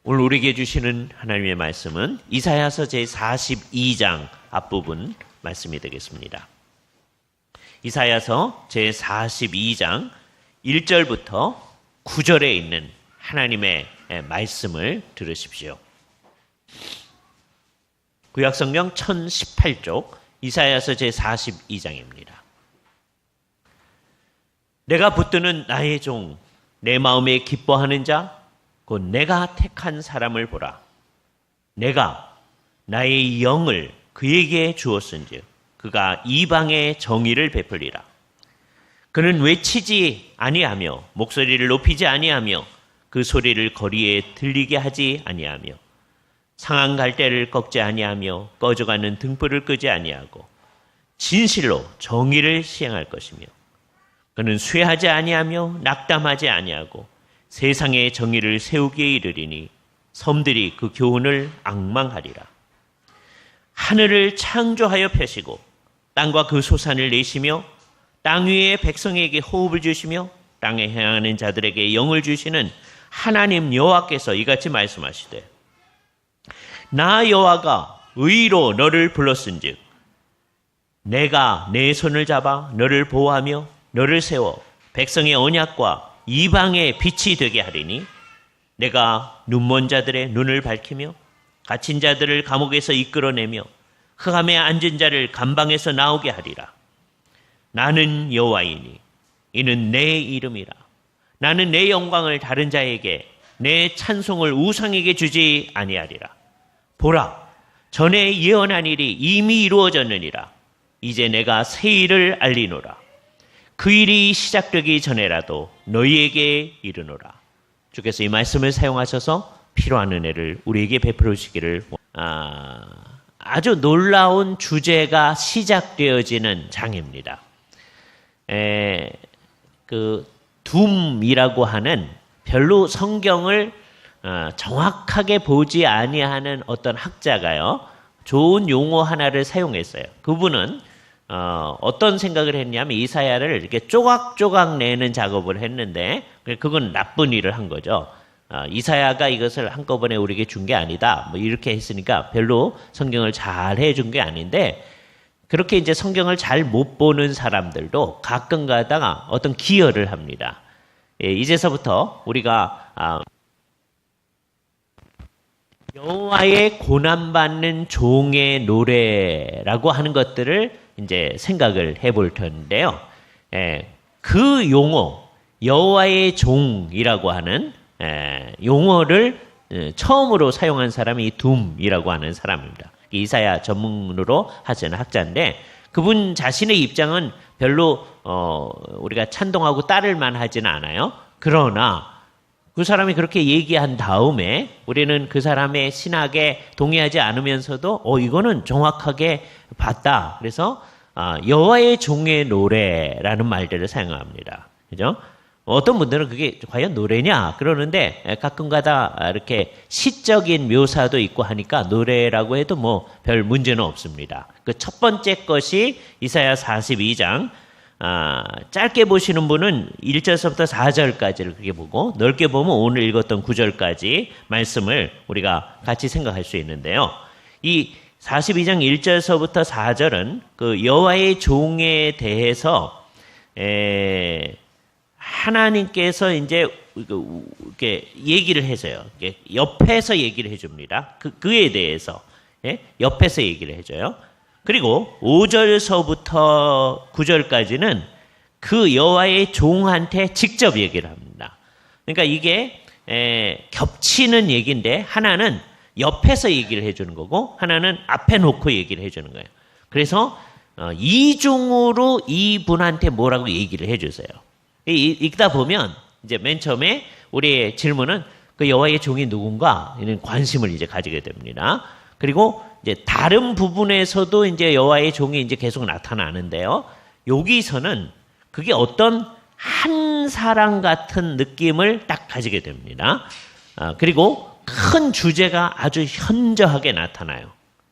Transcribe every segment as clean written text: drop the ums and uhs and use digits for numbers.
오늘 우리에게 주시는 하나님의 말씀은 이사야서 제42장 앞부분 말씀이 되겠습니다. 이사야서 제42장 1절부터 9절에 있는 하나님의 말씀을 들으십시오. 구약성경 1018쪽 이사야서 제42장입니다. 내가 붙드는 나의 종, 내 마음에 기뻐하는 자, 곧 내가 택한 사람을 보라. 내가 나의 영을 그에게 주었은즉 그가 이방의 정의를 베풀리라. 그는 외치지 아니하며 목소리를 높이지 아니하며 그 소리를 거리에 들리게 하지 아니하며 상한 갈대를 꺾지 아니하며 꺼져가는 등불을 끄지 아니하고 진실로 정의를 시행할 것이며 그는 쇠하지 아니하며 낙담하지 아니하고 세상의 정의를 세우기에 이르리니 섬들이 그 교훈을 앙망하리라. 하늘을 창조하여 펴시고 땅과 그 소산을 내시며 땅 위의 백성에게 호흡을 주시며 땅에 행하는 자들에게 영을 주시는 하나님 여호와께서 이같이 말씀하시되 나 여호와가 의로 너를 불렀은즉 내가 내 손을 잡아 너를 보호하며 너를 세워 백성의 언약과 이방의 빛이 되게 하리니 내가 눈먼 자들의 눈을 밝히며 갇힌 자들을 감옥에서 이끌어내며 흑암에 앉은 자를 감방에서 나오게 하리라. 나는 여호와이니 이는 내 이름이라. 나는 내 영광을 다른 자에게 내 찬송을 우상에게 주지 아니하리라. 보라, 전에 예언한 일이 이미 이루어졌느니라. 이제 내가 새 일을 알리노라. 그 일이 시작되기 전에라도 너희에게 이르노라. 주께서 이 말씀을 사용하셔서 필요한 은혜를 우리에게 베풀어 주시기를 아주 놀라운 주제가 시작되어지는 장입니다. 그 둠이라고 하는 별로 성경을 정확하게 보지 아니하는 어떤 학자가요, 좋은 용어 하나를 사용했어요. 그분은 어떤 생각을 했냐면 이사야를 이렇게 조각조각 내는 작업을 했는데 그건 나쁜 일을 한 거죠. 이사야가 이것을 한꺼번에 우리에게 준 게 아니다. 뭐 이렇게 했으니까 별로 성경을 잘 해준 게 아닌데 그렇게 이제 성경을 잘 못 보는 사람들도 가끔 가다가 어떤 기여를 합니다. 이제서부터 우리가 여호와의 고난받는 종의 노래라고 하는 것들을 이제 생각을 해볼 텐데요. 그 용어, 여호와의 종이라고 하는 용어를 처음으로 사용한 사람이 이 둠이라고 하는 사람입니다. 이사야 전문으로 하시는 학자인데 그분 자신의 입장은 별로 우리가 찬동하고 따를 만하지는 않아요. 그러나 그 사람이 그렇게 얘기한 다음에 우리는 그 사람의 신학에 동의하지 않으면서도 이거는 정확하게 봤다. 그래서 여호와의 종의 노래라는 말들을 사용합니다. 그죠? 어떤 분들은 그게 과연 노래냐 그러는데 가끔가다 이렇게 시적인 묘사도 있고 하니까 노래라고 해도 뭐 별 문제는 없습니다. 그 첫 번째 것이 이사야 42장 짧게 보시는 분은 1절서부터 4절까지를 그렇게 보고 넓게 보면 오늘 읽었던 9절까지 말씀을 우리가 같이 생각할 수 있는데요. 이 42장 1절서부터 4절은 그 여호와의 종에 대해서 하나님께서 이제 이렇게 얘기를 해서요. 옆에서 얘기를 해줍니다. 그에 대해서 옆에서 얘기를 해줘요. 그리고 5절서부터 9절까지는 그 여호와의 종한테 직접 얘기를 합니다. 그러니까 이게 겹치는 얘기인데 하나는 옆에서 얘기를 해주는 거고 하나는 앞에 놓고 얘기를 해주는 거예요. 그래서 이중으로 이분한테 뭐라고 얘기를 해주세요. 읽다 보면 이제 맨 처음에 우리의 질문은 그 여호와의 종이 누군가 이런 관심을 이제 가지게 됩니다. 그리고 이제 다른 부분에서도 이제 여호와의 종이 이제 계속 나타나는데요. 여기서는 그게 어떤 한 사람 같은 느낌을 딱 가지게 됩니다. 그리고 큰 주제가 아주 현저하게 나타나요.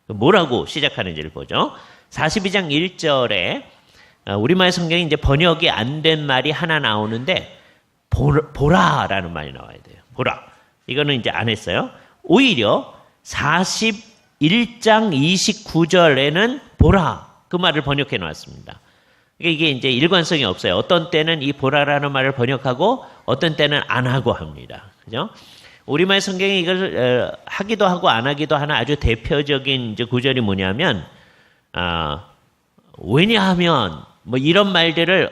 뭐라고 시작하는지를 보죠. 42장 1절에 우리말 성경에 이제 번역이 안 된 말이 하나 나오는데 보라라는 말이 나와야 돼요. 보라. 이거는 이제 안 했어요. 오히려 41장 29절에는 보라 그 말을 번역해 놓았습니다. 이게 이제 일관성이 없어요. 어떤 때는 이 보라라는 말을 번역하고 어떤 때는 안 하고 합니다. 그죠? 우리말 성경이 이걸 하기도 하고 안 하기도 하는 아주 대표적인 이제 구절이 뭐냐면 왜냐하면 뭐 이런 말들을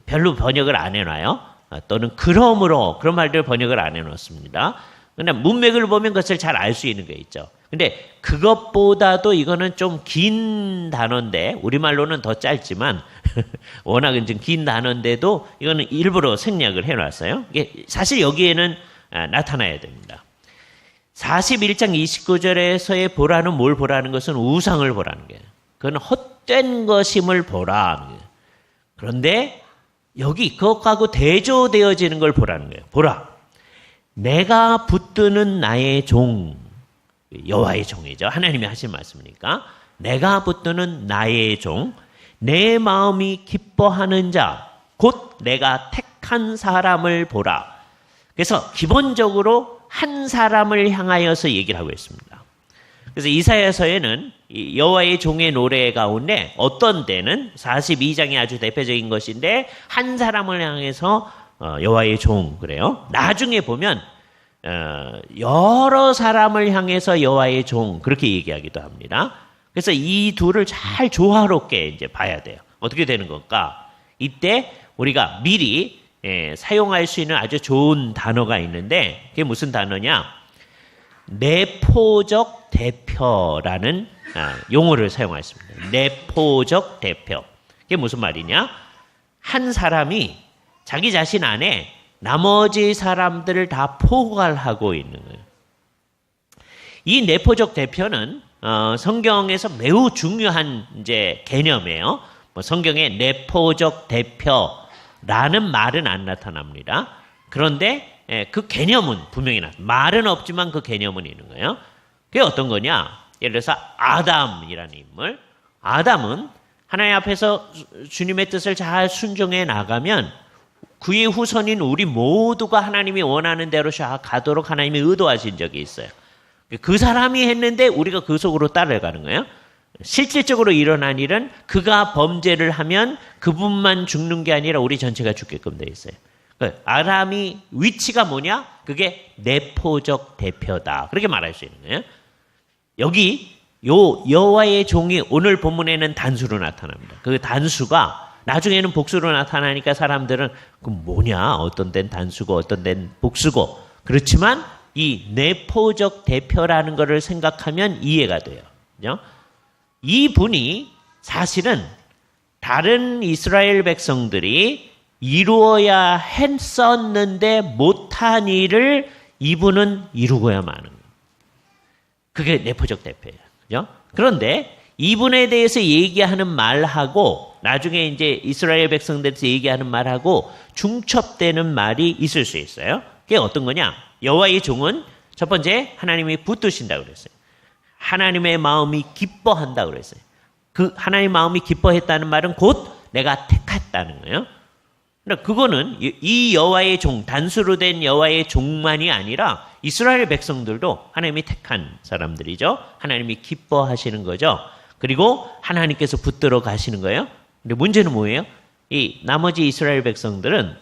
별로 번역을 안 해놔요. 또는 그러므로 그런 말들을 번역을 안 해놓습니다. 근데 문맥을 보면 그것을 잘 알 수 있는 게 있죠. 근데 그것보다도 이거는 좀 긴 단어인데 우리말로는 더 짧지만 워낙은 좀 긴 단어인데도 이거는 일부러 생략을 해놨어요. 이게 사실 여기에는 나타나야 됩니다. 41장 29절에서의 보라는 뭘 보라는 것은 우상을 보라는 거예요. 그건 헛된 것임을 보라. 그런데 여기 그것하고 대조되어지는 걸 보라는 거예요. 보라. 내가 붙드는 나의 종, 여호와의 종이죠. 하나님이 하신 말씀이니까. 내가 붙드는 나의 종, 내 마음이 기뻐하는 자, 곧 내가 택한 사람을 보라. 그래서 기본적으로 한 사람을 향하여서 얘기를 하고 있습니다. 그래서 이사야서에는 여호와의 종의 노래 가운데 어떤 때는 42장이 아주 대표적인 것인데 한 사람을 향해서 여호와의 종 그래요. 나중에 보면 여러 사람을 향해서 여호와의 종 그렇게 얘기하기도 합니다. 그래서 이 둘을 잘 조화롭게 이제 봐야 돼요. 어떻게 되는 걸까? 이때 우리가 미리 사용할 수 있는 아주 좋은 단어가 있는데 그게 무슨 단어냐? 내포적 대표라는 용어를 사용했습니다. 내포적 대표. 그게 무슨 말이냐? 한 사람이 자기 자신 안에 나머지 사람들을 다 포괄하고 있는 거예요. 이 내포적 대표는 성경에서 매우 중요한 이제 개념이에요. 뭐 성경에 내포적 대표라는 말은 안 나타납니다. 그런데 그 개념은 분명히 나타납니다. 말은 없지만 그 개념은 있는 거예요. 그게 어떤 거냐? 예를 들어서 아담이라는 인물. 아담은 하나님 앞에서 주님의 뜻을 잘 순종해 나가면 그의 후손인 우리 모두가 하나님이 원하는 대로 가도록 하나님이 의도하신 적이 있어요. 그 사람이 했는데 우리가 그 속으로 따라가는 거예요. 실질적으로 일어난 일은 그가 범죄를 하면 그분만 죽는 게 아니라 우리 전체가 죽게끔 돼 있어요. 아담이 위치가 뭐냐? 그게 내포적 대표다. 그렇게 말할 수 있는 거예요. 여기 여호와의 종이 오늘 본문에는 단수로 나타납니다. 그 단수가 나중에는 복수로 나타나니까 사람들은 그 뭐냐? 어떤 데는 단수고 어떤 데는 복수고. 그렇지만 이 내포적 대표라는 것을 생각하면 이해가 돼요. 그죠? 이 분이 사실은 다른 이스라엘 백성들이 이루어야 했었는데 못한 일을 이분은 이루고야 마는 거예요. 그게 내포적 대표예요. 그죠? 그런데 이분에 대해서 얘기하는 말하고 나중에 이제 이스라엘 백성들에서 얘기하는 말하고 중첩되는 말이 있을 수 있어요. 그게 어떤 거냐? 여호와의 종은 첫 번째 하나님이 붙드신다고 그랬어요. 하나님의 마음이 기뻐한다고 그랬어요. 그 하나님의 마음이 기뻐했다는 말은 곧 내가 택했다는 거예요. 그러니까 그거는 이 여호와의 종, 단수로 된 여호와의 종만이 아니라 이스라엘 백성들도 하나님이 택한 사람들이죠. 하나님이 기뻐하시는 거죠. 그리고 하나님께서 붙들어 가시는 거예요. 근데 문제는 뭐예요? 이 나머지 이스라엘 백성들은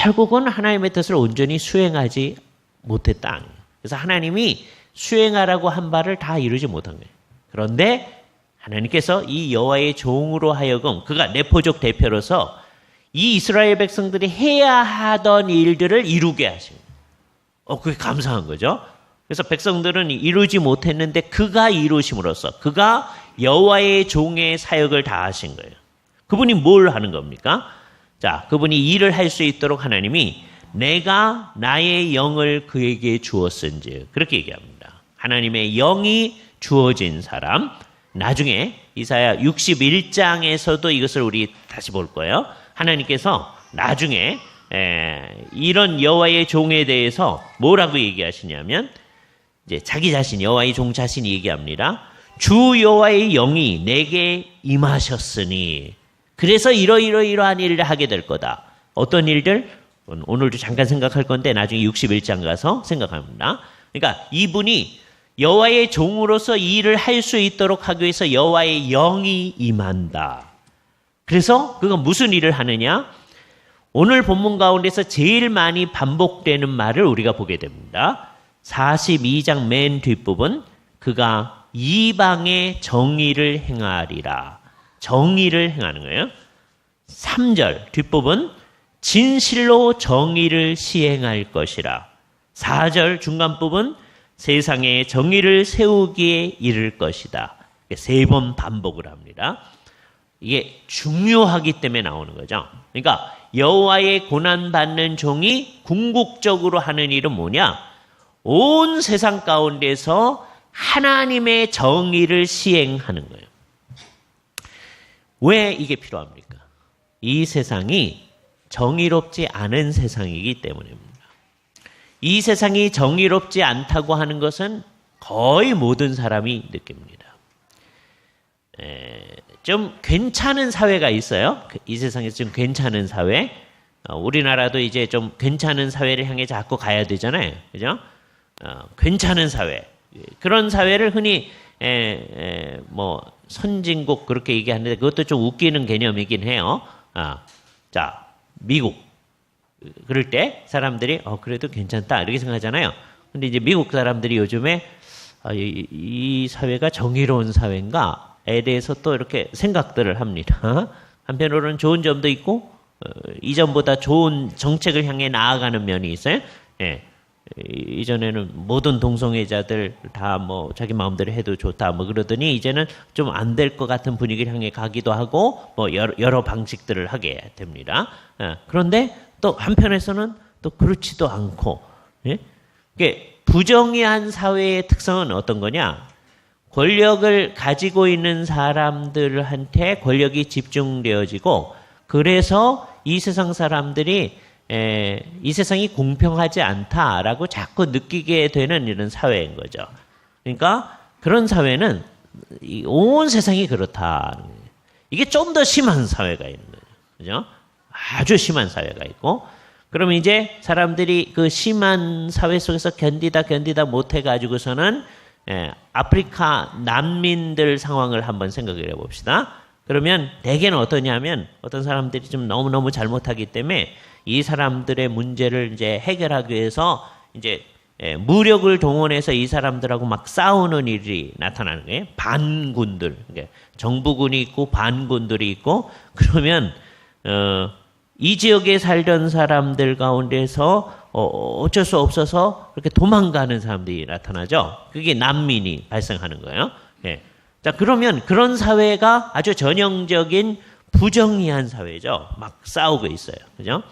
결국은 하나님의 뜻을 온전히 수행하지 못했다. 그래서 하나님이 수행하라고 한 바를 다 이루지 못한 거예요. 그런데 하나님께서 이 여호와의 종으로 하여금 그가 내포적 대표로서 이 이스라엘 백성들이 해야 하던 일들을 이루게 하신 거예요. 그게 감사한 거죠. 그래서 백성들은 이루지 못했는데 그가 이루심으로써 그가 여호와의 종의 사역을 다 하신 거예요. 그분이 뭘 하는 겁니까? 자, 그분이 일을 할 수 있도록 하나님이 내가 나의 영을 그에게 주었은지 그렇게 얘기합니다. 하나님의 영이 주어진 사람. 나중에 이사야 61장에서도 이것을 우리 다시 볼 거예요. 하나님께서 나중에 이런 여호와의 종에 대해서 뭐라고 얘기하시냐면 이제 자기 자신 여호와의 종 자신이 얘기합니다. 주 여호와의 영이 내게 임하셨으니 그래서 이러이러이러한 일을 하게 될 거다. 어떤 일들? 오늘도 잠깐 생각할 건데 나중에 61장 가서 생각합니다. 그러니까 이분이 여호와의 종으로서 이 일을 할 수 있도록 하기 위해서 여호와의 영이 임한다. 그래서 그가 무슨 일을 하느냐? 오늘 본문 가운데서 제일 많이 반복되는 말을 우리가 보게 됩니다. 42장 맨 뒷부분, 그가 이방의 정의를 행하리라. 정의를 행하는 거예요. 3절 뒷부분, 진실로 정의를 시행할 것이라. 4절 중간 부분, 세상에 정의를 세우기에 이를 것이다. 3번 반복을 합니다. 이게 중요하기 때문에 나오는 거죠. 그러니까 여호와의 고난받는 종이 궁극적으로 하는 일은 뭐냐? 온 세상 가운데서 하나님의 정의를 시행하는 거예요. 왜 이게 필요합니까? 이 세상이 정의롭지 않은 세상이기 때문입니다. 이 세상이 정의롭지 않다고 하는 것은 거의 모든 사람이 느낍니다. 좀 괜찮은 사회가 있어요. 이 세상에서 좀 괜찮은 사회. 우리나라도 이제 좀 괜찮은 사회를 향해 자꾸 가야 되잖아요. 그죠? 괜찮은 사회. 그런 사회를 흔히 뭐 선진국 그렇게 얘기하는데 그것도 좀 웃기는 개념이긴 해요. 자, 미국. 그럴 때 사람들이 그래도 괜찮다 이렇게 생각하잖아요. 근데 이제 미국 사람들이 요즘에 이 사회가 정의로운 사회인가에 대해서 또 이렇게 생각들을 합니다. 한편으로는 좋은 점도 있고 이전보다 좋은 정책을 향해 나아가는 면이 있어요. 예. 이전에는 모든 동성애자들 다 뭐 자기 마음대로 해도 좋다 뭐 그러더니 이제는 좀 안 될 것 같은 분위기를 향해 가기도 하고 뭐 여러 방식들을 하게 됩니다. 그런데 또 한편에서는 또 그렇지도 않고, 예? 이게 부정의한 사회의 특성은 어떤 거냐? 권력을 가지고 있는 사람들한테 권력이 집중되어지고 그래서 이 세상 사람들이 이 세상이 공평하지 않다라고 자꾸 느끼게 되는 이런 사회인 거죠. 그러니까 그런 사회는 온 세상이 그렇다. 이게 좀 더 심한 사회가 있는 거죠. 그죠? 아주 심한 사회가 있고 그러면 이제 사람들이 그 심한 사회 속에서 견디다 못해가지고서는 아프리카 난민들 상황을 한번 생각을 해봅시다. 그러면 대개는 어떠냐면 어떤 사람들이 좀 너무너무 잘못하기 때문에 이 사람들의 문제를 이제 해결하기 위해서 이제 무력을 동원해서 이 사람들하고 막 싸우는 일이 나타나는 거예요. 반군들. 정부군이 있고 반군들이 있고 그러면 이 지역에 살던 사람들 가운데서 어쩔 수 없어서 그렇게 도망가는 사람들이 나타나죠. 그게 난민이 발생하는 거예요. 예. 자, 그러면 그런 사회가 아주 전형적인 부정의한 사회죠. 막 싸우고 있어요. 그죠?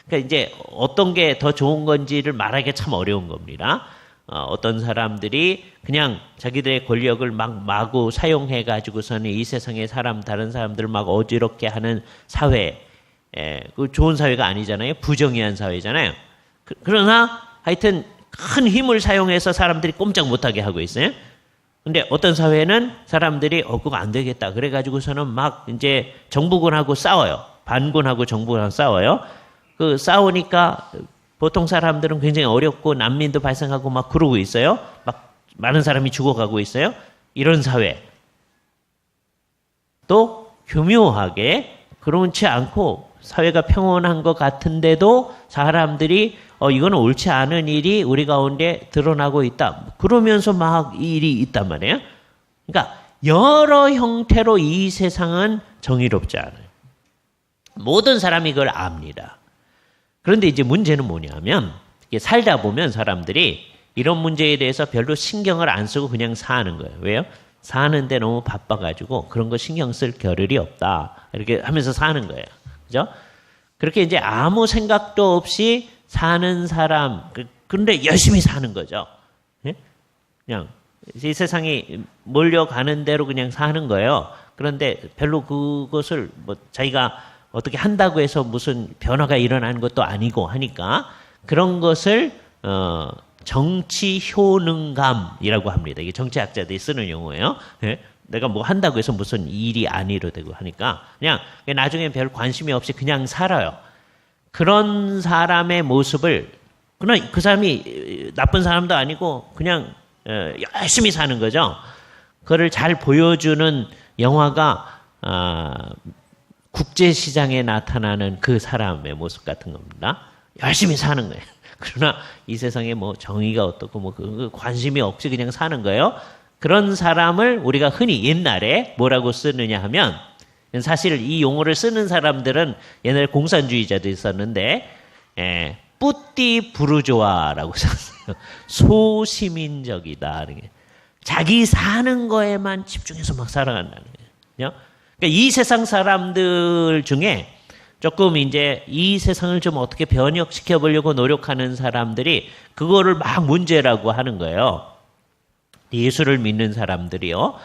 그러니까 이제 어떤 게 더 좋은 건지를 말하기가 참 어려운 겁니다. 어떤 사람들이 그냥 자기들의 권력을 막 마구 사용해 가지고서는 이 세상의 다른 사람들을 막 어지럽게 하는 사회, 그 좋은 사회가 아니잖아요. 부정의한 사회잖아요. 그러나 하여튼 큰 힘을 사용해서 사람들이 꼼짝 못하게 하고 있어요. 근데 어떤 사회는 사람들이 그거 안 되겠다. 그래가지고서는 막 이제 정부군하고 싸워요. 반군하고 정부군하고 싸워요. 그 싸우니까 보통 사람들은 굉장히 어렵고 난민도 발생하고 막 그러고 있어요. 막 많은 사람이 죽어가고 있어요. 이런 사회. 또 교묘하게 그렇지 않고 사회가 평온한 것 같은데도 사람들이 이거는 옳지 않은 일이 우리 가운데 드러나고 있다. 그러면서 막 이 일이 있단 말이에요. 그러니까 여러 형태로 이 세상은 정의롭지 않아요. 모든 사람이 그걸 압니다. 그런데 이제 문제는 뭐냐면 살다 보면 사람들이 이런 문제에 대해서 별로 신경을 안 쓰고 그냥 사는 거예요. 왜요? 사는데 너무 바빠가지고 그런 거 신경 쓸 겨를이 없다. 이렇게 하면서 사는 거예요. 그죠? 그렇게 이제 아무 생각도 없이 사는 사람, 그런데 열심히 사는 거죠. 예? 그냥 이 세상이 몰려가는 대로 그냥 사는 거예요. 그런데 별로 그것을 뭐 자기가 어떻게 한다고 해서 무슨 변화가 일어나는 것도 아니고 하니까 그런 것을 정치 효능감이라고 합니다. 이게 정치학자들이 쓰는 용어예요. 예? 내가 뭐 한다고 해서 무슨 일이 안 이루어지고 하니까 그냥 나중에 별 관심이 없이 그냥 살아요. 그런 사람의 모습을, 그러나 그 사람이 나쁜 사람도 아니고 그냥 열심히 사는 거죠. 그거를 잘 보여주는 영화가 국제시장에 나타나는 그 사람의 모습 같은 겁니다. 열심히 사는 거예요. 그러나 이 세상에 뭐 정의가 어떻고 뭐 그 관심이 없이 그냥 사는 거예요. 그런 사람을 우리가 흔히 옛날에 뭐라고 쓰느냐 하면, 사실 이 용어를 쓰는 사람들은 옛날에 공산주의자도 있었는데 뿌띠 부르조아라고 썼어요. 소시민적이다. 자기 사는 거에만 집중해서 막 살아간다는 거예요. 그러니까 이 세상 사람들 중에 조금 이제 이 세상을 좀 어떻게 변혁시켜 보려고 노력하는 사람들이 그거를 막 문제라고 하는 거예요. 예수를 믿는 사람들이요.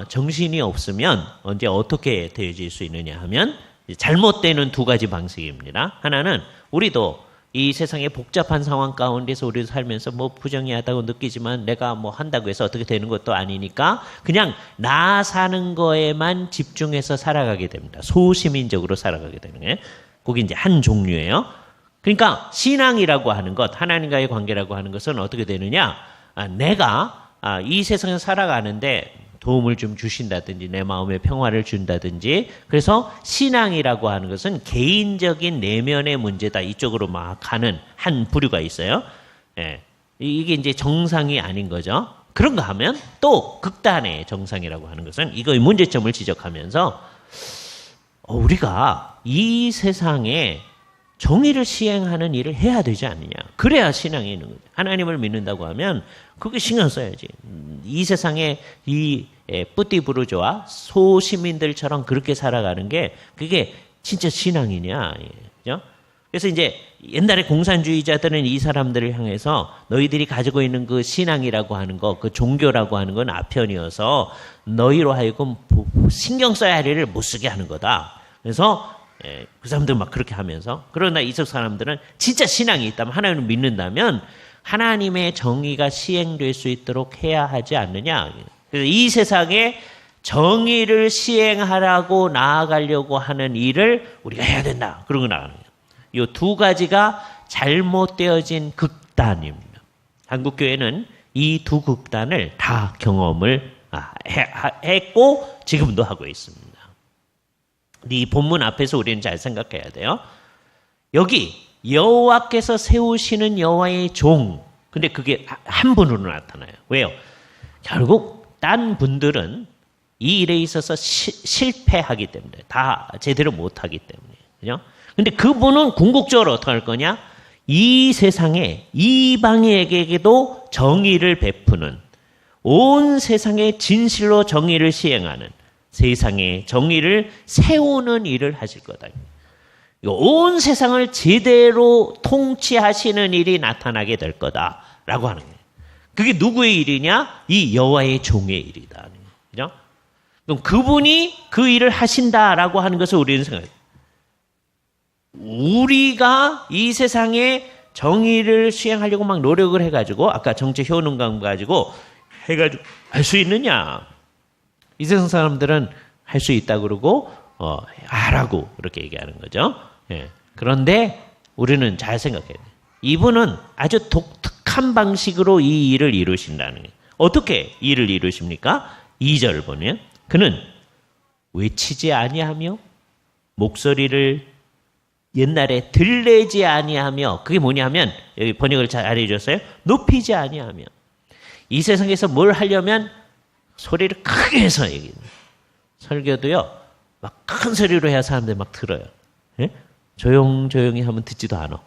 정신이 없으면 언제 어떻게 되어질 수 있느냐 하면 잘못되는 두 가지 방식입니다. 하나는 우리도 이 세상의 복잡한 상황 가운데서 우리도 살면서 뭐 부정의하다고 느끼지만 내가 뭐 한다고 해서 어떻게 되는 것도 아니니까 그냥 나 사는 거에만 집중해서 살아가게 됩니다. 소시민적으로 살아가게 되는 거예요. 그게 이제 한 종류예요. 그러니까 신앙이라고 하는 것, 하나님과의 관계라고 하는 것은 어떻게 되느냐? 내가 이 세상에 살아가는데 도움을 좀 주신다든지 내 마음에 평화를 준다든지, 그래서 신앙이라고 하는 것은 개인적인 내면의 문제다, 이쪽으로 막 가는 한 부류가 있어요. 이게 이제 정상이 아닌 거죠. 그런가 하면 또 극단의 정상이라고 하는 것은 이거의 문제점을 지적하면서 우리가 이 세상에 정의를 시행하는 일을 해야 되지 않느냐. 그래야 신앙이 있는 거죠. 하나님을 믿는다고 하면 그게 신경 써야지. 이 세상에 이 뿌띠부르조아 소시민들처럼 그렇게 살아가는 게 그게 진짜 신앙이냐. 그죠? 그래서 이제 옛날에 공산주의자들은 이 사람들을 향해서 너희들이 가지고 있는 그 신앙이라고 하는 거, 그 종교라고 하는 건 아편이어서 너희로 하여금 신경 써야 할 일을 못 쓰게 하는 거다. 그래서 그 사람들 막 그렇게 하면서, 그러나 이쪽 사람들은 진짜 신앙이 있다면, 하나님을 믿는다면 하나님의 정의가 시행될 수 있도록 해야 하지 않느냐. 그래서 이 세상에 정의를 시행하라고 나아가려고 하는 일을 우리가 해야 된다. 그러고 나가는 거예요. 이 두 가지가 잘못되어진 극단입니다. 한국교회는 이 두 극단을 다 경험을 했고 지금도 하고 있습니다. 이 본문 앞에서 우리는 잘 생각해야 돼요. 여기 여호와께서 세우시는 여호와의 종, 근데 그게 한 분으로 나타나요. 왜요? 결국 딴 분들은 이 일에 있어서 실패하기 때문에, 다 제대로 못하기 때문에, 그죠? 근데 그분은 궁극적으로 어떻게 할 거냐? 이 세상에 이방인에게도 정의를 베푸는, 온 세상에 진실로 정의를 시행하는, 세상에 정의를 세우는 일을 하실 거다. 온 세상을 제대로 통치하시는 일이 나타나게 될 거다라고 하는 거예요. 그게 누구의 일이냐? 이 여호와의 종의 일이다. 그죠? 그럼 그분이 그 일을 하신다라고 하는 것을 우리는 생각해요. 우리가 이 세상에 정의를 시행하려고 막 노력을 해가지고, 아까 정치 효능감 가지고 해가지고 할 수 있느냐? 이 세상 사람들은 할 수 있다 그러고 하라고 그렇게 얘기하는 거죠. 그런데 우리는 잘 생각해야 돼요. 이분은 아주 독특한 방식으로 이 일을 이루신다는 거예요. 어떻게 일을 이루십니까? 2절 보면 그는 외치지 아니하며 목소리를 옛날에 들리지 아니하며, 그게 뭐냐면 여기 번역을 잘 해줬어요. 높이지 아니하며. 이 세상에서 뭘 하려면 소리를 크게 해서 얘기해요. 설교도요, 막 큰 소리로 해야 사람들이 막 들어요. 예? 조용히 하면 듣지도 않아.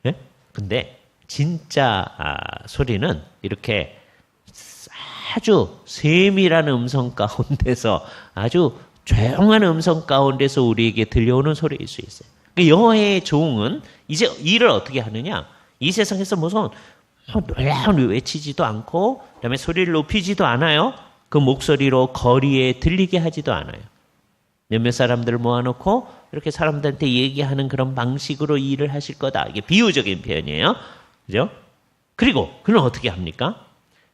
예? 근데 진짜 소리는 이렇게 아주 세밀한 음성 가운데서, 아주 조용한 음성 가운데서 우리에게 들려오는 소리일 수 있어요. 여호와의 종은 이제 일을 어떻게 하느냐? 이 세상에서 무슨 놀라운 외치지도 않고, 그다음에 소리를 높이지도 않아요. 그 목소리로 거리에 들리게 하지도 않아요. 몇몇 사람들을 모아놓고 이렇게 사람들한테 얘기하는 그런 방식으로 일을 하실 거다. 이게 비유적인 표현이에요. 그죠? 그리고 그는 어떻게 합니까?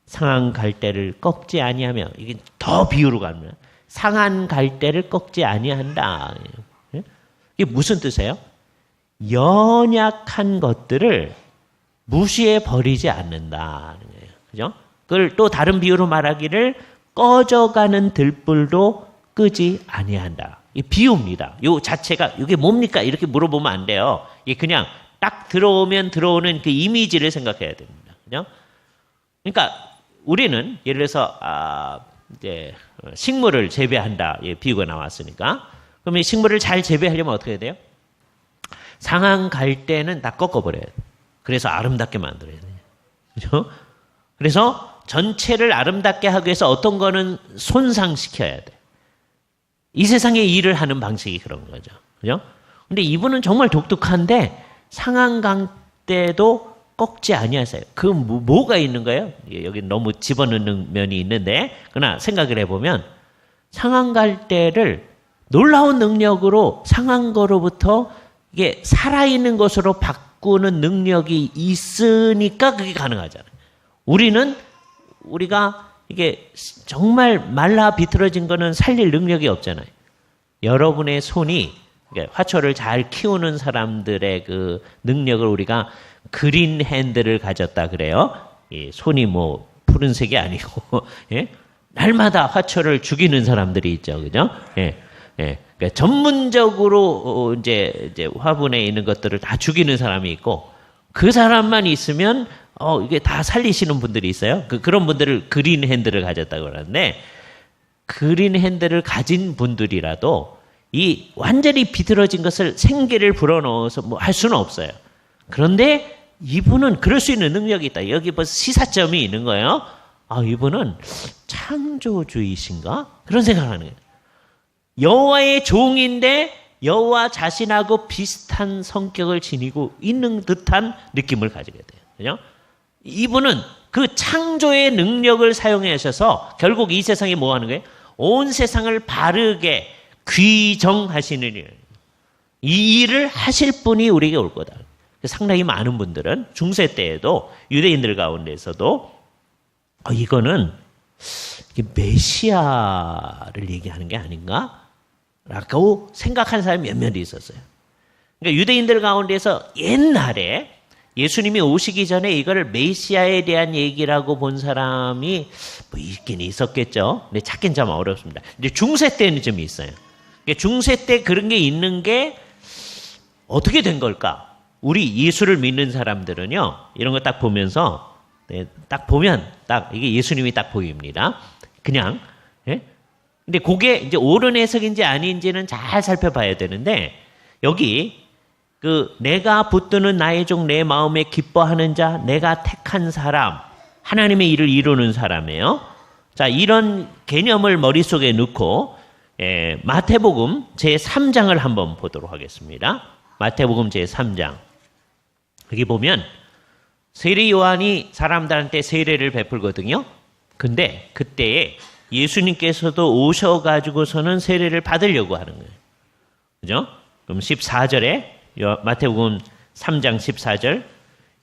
상한 갈대를 꺾지 아니하며, 이게 더 비유로 갑니다. 상한 갈대를 꺾지 아니한다. 이게 무슨 뜻이에요? 연약한 것들을 무시해 버리지 않는다는 거예요. 그죠? 그걸 또 다른 비유로 말하기를 꺼져가는 들불도 끄지 아니한다. 이 비유입니다. 요 자체가 이게 뭡니까? 이렇게 물어보면 안 돼요. 이게 그냥 딱 들어오면 들어오는 그 이미지를 생각해야 됩니다. 그죠? 그러니까 우리는 예를 들어서 이제 식물을 재배한다. 예, 비유가 나왔으니까. 그럼 이 식물을 잘 재배하려면 어떻게 해야 돼요? 상한 갈 때는 다 꺾어버려야 돼요. 그래서 아름답게 만들어야 돼요. 그죠? 그래서 전체를 아름답게 하기 위해서 어떤 거는 손상시켜야 돼. 이 세상의 일을 하는 방식이 그런 거죠. 그죠? 근데 이분은 정말 독특한데 상한강 때도 꺾지 아니하세요. 그 뭐가 있는 거예요? 여기 너무 집어넣는 면이 있는데 그러나 생각을 해보면 상한갈 때를 놀라운 능력으로 상한 거로부터 이게 살아있는 것으로 바꾸는 능력이 있으니까 그게 가능하잖아요. 우리가 이게 정말 말라 비틀어진 거는 살릴 능력이 없잖아요. 여러분의 손이 화초를 잘 키우는 사람들의 그 능력을 우리가 그린 핸드를 가졌다 그래요. 이 손이 뭐 푸른색이 아니고 예? 날마다 화초를 죽이는 사람들이 있죠, 그죠? 예, 예. 그러니까 전문적으로 이제 화분에 있는 것들을 다 죽이는 사람이 있고 그 사람만 있으면 이게 다 살리시는 분들이 있어요. 그런 분들을 그린 핸드를 가졌다고 그러는데 그린 핸드를 가진 분들이라도 이 완전히 비틀어진 것을 생기를 불어넣어서 뭐 할 수는 없어요. 그런데 이분은 그럴 수 있는 능력이 있다. 여기 벌써 시사점이 있는 거예요. 이분은 창조주의신가? 그런 생각을 하는 거예요. 여호와의 종인데 여호와 자신하고 비슷한 성격을 지니고 있는 듯한 느낌을 가지게 돼요. 그죠? 이분은 그 창조의 능력을 사용하셔서 결국 이 세상에 뭐 하는 거예요? 온 세상을 바르게 귀정하시는 일. 이 일을 하실 분이 우리에게 올 거다. 상당히 많은 분들은 중세 때에도 유대인들 가운데서도 이거는 메시아를 얘기하는 게 아닌가? 라고 생각하는 사람이 몇몇 있었어요. 그러니까 유대인들 가운데서 옛날에 예수님이 오시기 전에 이거를 메시아에 대한 얘기라고 본 사람이 뭐 있긴 있었겠죠. 근데 찾긴 좀 어렵습니다. 근데 중세 때는 좀 있어요. 그러니까 중세 때 그런 게 있는 게 어떻게 된 걸까? 우리 예수를 믿는 사람들은요, 이런 거 딱 보면서, 딱 보면, 이게 예수님이 딱 보입니다. 그냥, 예? 근데 그게 이제 옳은 해석인지 아닌지는 잘 살펴봐야 되는데, 여기, 내가 붙드는 나의 종 내 마음에 기뻐하는 자, 내가 택한 사람, 하나님의 일을 이루는 사람이에요. 자, 이런 개념을 머릿속에 넣고, 마태복음 제3장을 한번 보도록 하겠습니다. 마태복음 제3장. 여기 보면 세례 요한이 사람들한테 세례를 베풀거든요. 근데 그때에 예수님께서도 오셔가지고서는 세례를 받으려고 하는 거예요. 그죠? 그럼 14절에 마태복음 3장 14절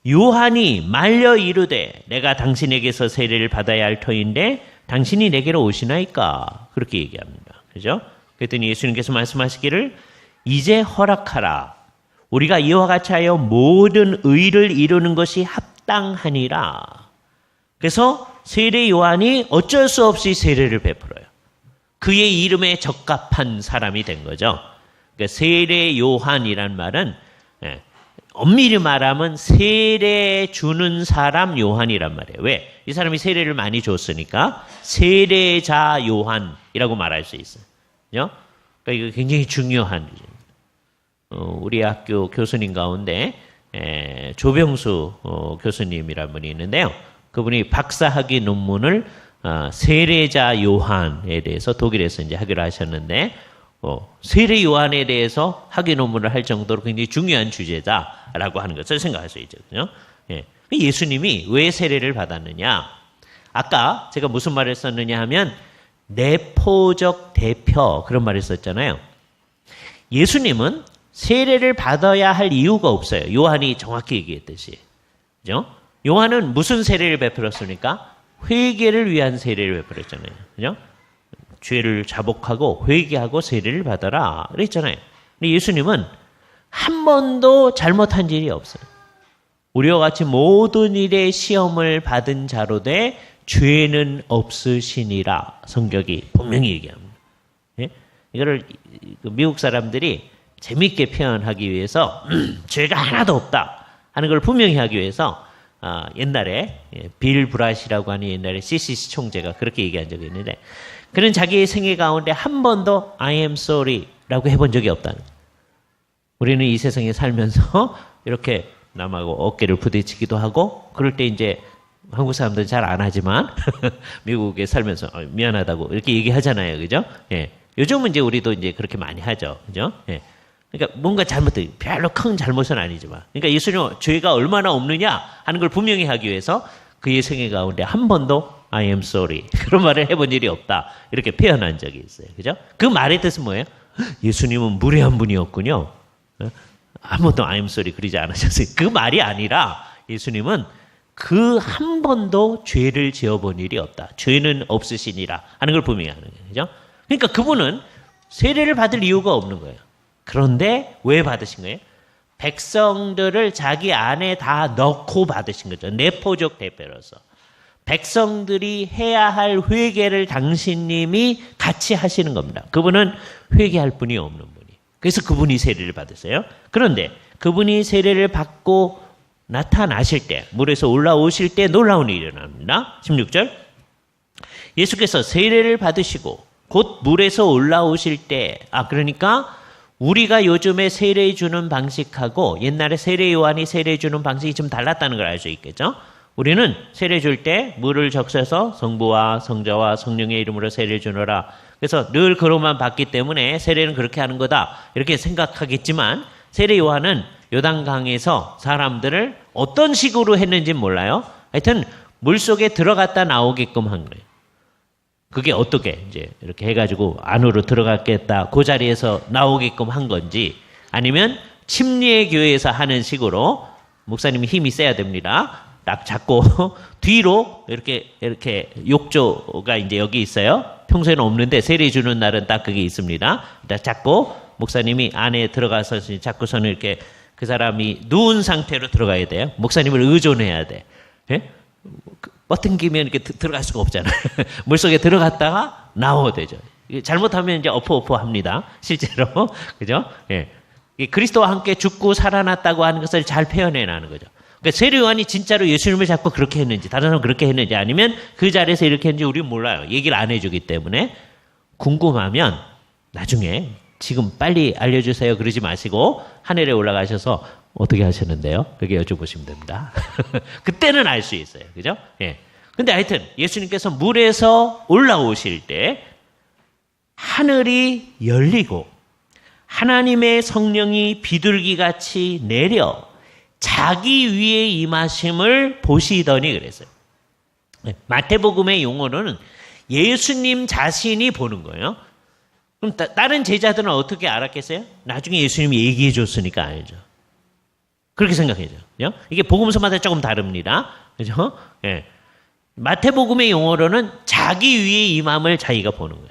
요한이 말려 이르되 내가 당신에게서 세례를 받아야 할 터인데 당신이 내게로 오시나이까? 그렇게 얘기합니다. 그죠? 그랬더니 예수님께서 말씀하시기를 이제 허락하라. 우리가 이와 같이 하여 모든 의를 이루는 것이 합당하니라. 그래서 세례 요한이 어쩔 수 없이 세례를 베풀어요. 그의 이름에 적합한 사람이 된 거죠. 그러니까 세례 요한이란 말은 엄밀히 말하면 세례 주는 사람 요한이란 말이에요. 왜? 이 사람이 세례를 많이 줬으니까 세례자 요한이라고 말할 수 있어요. 그러니까 이거 굉장히 중요한 일이죠. 우리 학교 교수님 가운데 조병수 교수님이라는 분이 있는데요. 그분이 박사학위 논문을 세례자 요한에 대해서 독일에서 이제 학위를 하셨는데 세례 요한에 대해서 학위 논문을 할 정도로 굉장히 중요한 주제다라고 하는 것을 생각할 수 있죠. 그죠? 예수님이 왜 세례를 받았느냐? 아까 제가 무슨 말을 썼느냐 하면 내포적 대표 그런 말을 썼잖아요. 예수님은 세례를 받아야 할 이유가 없어요. 요한이 정확히 얘기했듯이. 그죠? 요한은 무슨 세례를 베풀었습니까? 회개를 위한 세례를 베풀었잖아요. 그죠? 죄를 자복하고 회개하고 세례를 받아라. 그랬잖아요. 근데 예수님은 한 번도 잘못한 일이 없어요. 우리와 같이 모든 일에 시험을 받은 자로 돼 죄는 없으시니라 성경이 분명히 얘기합니다. 예? 이거를 미국 사람들이 재밌게 표현하기 위해서 죄가 하나도 없다 하는 걸 분명히 하기 위해서 옛날에 빌 브라시라고 하는 옛날에 CCC 총재가 그렇게 얘기한 적이 있는데 그는 자기의 생애 가운데 한 번도 I am sorry라고 해본 적이 없다는 거예요. 우리는 이 세상에 살면서 이렇게 남하고 어깨를 부딪히기도 하고 그럴 때 이제 한국 사람들은 잘 안 하지만 미국에 살면서 미안하다고 이렇게 얘기하잖아요. 그죠? 예. 요즘은 이제 우리도 이제 그렇게 많이 하죠. 그죠? 예. 그러니까 뭔가 잘못돼 별로 큰 잘못은 아니지만 그러니까 예수님은 죄가 얼마나 없느냐 하는 걸 분명히 하기 위해서 그의 생애 가운데 한 번도 I am sorry 그런 말을 해본 일이 없다 이렇게 표현한 적이 있어요. 그죠? 그 말의 뜻은 뭐예요? 예수님은 무례한 분이었군요. 한 번도 I am sorry 그러지 않으셨어요. 그 말이 아니라 예수님은 그 한 번도 죄를 지어본 일이 없다. 죄는 없으시니라 하는 걸 분명히 하는 거예요. 그죠? 그러니까 그분은 세례를 받을 이유가 없는 거예요. 그런데 왜 받으신 거예요? 백성들을 자기 안에 다 넣고 받으신 거죠. 내포적 대표로서. 백성들이 해야 할 회개를 당신님이 같이 하시는 겁니다. 그분은 회개할 분이 없는 분이. 그래서 그분이 세례를 받으세요. 그런데 그분이 세례를 받고 나타나실 때, 물에서 올라오실 때 놀라운 일이 일어납니다. 16절. 예수께서 세례를 받으시고 곧 물에서 올라오실 때, 그러니까 우리가 요즘에 세례 주는 방식하고 옛날에 세례 요한이 세례 주는 방식이 좀 달랐다는 걸 알 수 있겠죠? 우리는 세례 줄 때 물을 적셔서 성부와 성자와 성령의 이름으로 세례를 주노라. 그래서 늘 그로만 봤기 때문에 세례는 그렇게 하는 거다. 이렇게 생각하겠지만 세례 요한은 요단강에서 사람들을 어떤 식으로 했는지 몰라요. 하여튼 물속에 들어갔다 나오게끔 한 거예요. 그게 어떻게 이제 이렇게 해가지고 안으로 들어갔겠다 그 자리에서 나오게끔 한 건지 아니면 침례 교회에서 하는 식으로 목사님이 힘이 세야 됩니다. 딱 잡고 뒤로 이렇게 욕조가 이제 여기 있어요. 평소에는 없는데 세례 주는 날은 딱 그게 있습니다. 딱 잡고 목사님이 안에 들어가서 잡고서는 이렇게 그 사람이 누운 상태로 들어가야 돼요. 목사님을 의존해야 돼. 예? 버튼 끼면 이렇게 들어갈 수가 없잖아요. 물속에 들어갔다가 나오면 되죠. 잘못하면 이제 어퍼 합니다. 실제로. 그죠? 예. 그리스도와 함께 죽고 살아났다고 하는 것을 잘 표현해내는 거죠. 그러니까 세례 요한이 진짜로 예수님을 잡고 그렇게 했는지, 다른 사람 그렇게 했는지, 아니면 그 자리에서 이렇게 했는지 우리는 몰라요. 얘기를 안 해주기 때문에. 궁금하면 나중에 지금 빨리 알려주세요. 그러지 마시고 하늘에 올라가셔서 어떻게 하셨는데요? 그렇게 여쭤보시면 됩니다. 그때는 알 수 있어요. 그죠? 예. 근데 하여튼 예수님께서 물에서 올라오실 때 하늘이 열리고 하나님의 성령이 비둘기같이 내려 자기 위에 임하심을 보시더니 그랬어요. 마태복음의 용어로는 예수님 자신이 보는 거예요. 그럼 다른 제자들은 어떻게 알았겠어요? 나중에 예수님이 얘기해 줬으니까 알죠. 그렇게 생각해죠. 그죠? 이게 복음서마다 조금 다릅니다. 그죠? 예. 마태복음의 용어로는 자기 위에 임함을 자기가 보는 거예요.